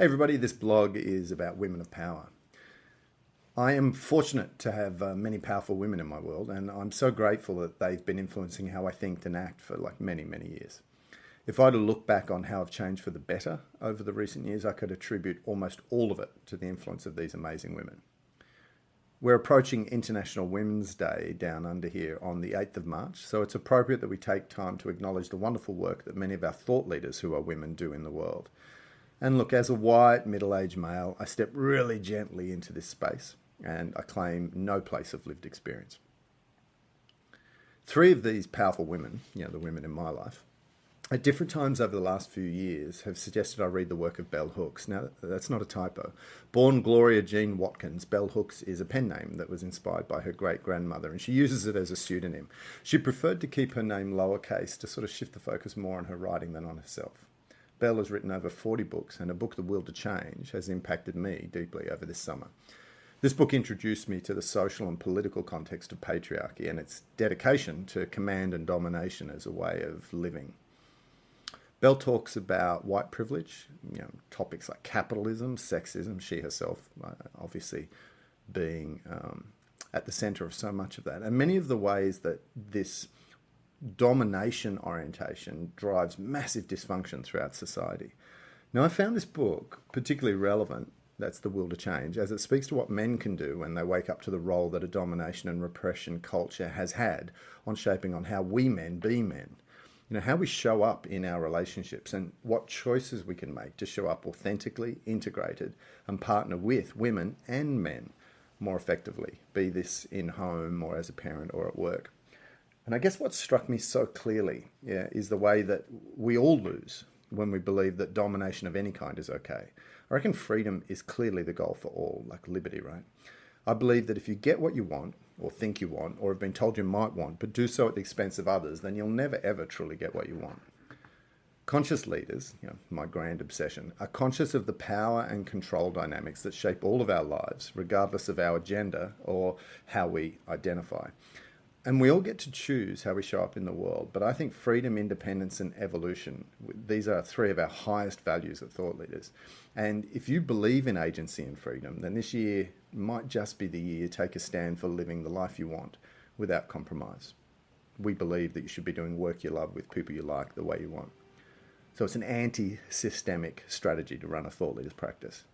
Hey everybody, this blog is about women of power. I am fortunate to have many powerful women in my world, and I'm so grateful that they've been influencing how I think and act for many, many years. If I were to look back on how I've changed for the better over the recent years, I could attribute almost all of it to the influence of these amazing women. We're approaching International Women's Day down under here on the 8th of March, so it's appropriate that we take time to acknowledge the wonderful work that many of our thought leaders who are women do in the world. And look, as a white, middle-aged male, I step really gently into this space and I claim no place of lived experience. Three of these powerful women, the women in my life, at different times over the last few years have suggested I read the work of Bell Hooks. Now, that's not a typo. Born Gloria Jean Watkins, Bell Hooks is a pen name that was inspired by her great-grandmother, and she uses it as a pseudonym. She preferred to keep her name lowercase to sort of shift the focus more on her writing than on herself. Bell has written over 40 books, and her book, The Will to Change, has impacted me deeply over this summer. This book introduced me to the social and political context of patriarchy and its dedication to command and domination as a way of living. Bell talks about white privilege, topics like capitalism, sexism, she herself obviously being at the center of so much of that, and many of the ways that this domination orientation drives massive dysfunction throughout society. Now, I found this book particularly relevant, that's The Will to Change, as it speaks to what men can do when they wake up to the role that a domination and repression culture has had on shaping on how we men be men. How we show up in our relationships and what choices we can make to show up authentically, integrated, and partner with women and men more effectively, be this in home or as a parent or at work. And I guess what struck me so clearly is the way that we all lose when we believe that domination of any kind is okay. I reckon freedom is clearly the goal for all, like liberty, right? I believe that if you get what you want, or think you want, or have been told you might want, but do so at the expense of others, then you'll never ever truly get what you want. Conscious leaders, my grand obsession, are conscious of the power and control dynamics that shape all of our lives, regardless of our agenda or how we identify. And we all get to choose how we show up in the world. But I think freedom, independence, and evolution, these are three of our highest values at Thought Leaders. And if you believe in agency and freedom, then this year might just be the year to take a stand for living the life you want without compromise. We believe that you should be doing work you love with people you like the way you want. So it's an anti-systemic strategy to run a Thought Leaders practice.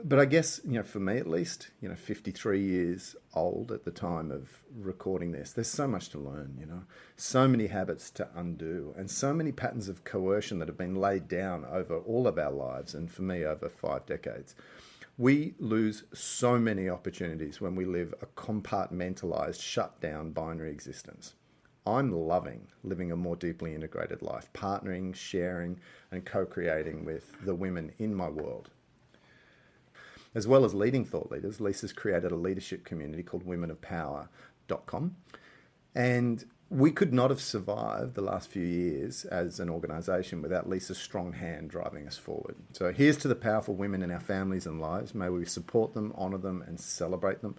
But I guess, for me at least, 53 years old at the time of recording this, there's so much to learn, so many habits to undo and so many patterns of coercion that have been laid down over all of our lives and for me over 5 decades. We lose so many opportunities when we live a compartmentalized, shut down binary existence. I'm loving living a more deeply integrated life, partnering, sharing and co-creating with the women in my world. As well as leading thought leaders, Lisa's created a leadership community called womenofpower.com. And we could not have survived the last few years as an organisation without Lisa's strong hand driving us forward. So here's to the powerful women in our families and lives. May we support them, honour them and celebrate them.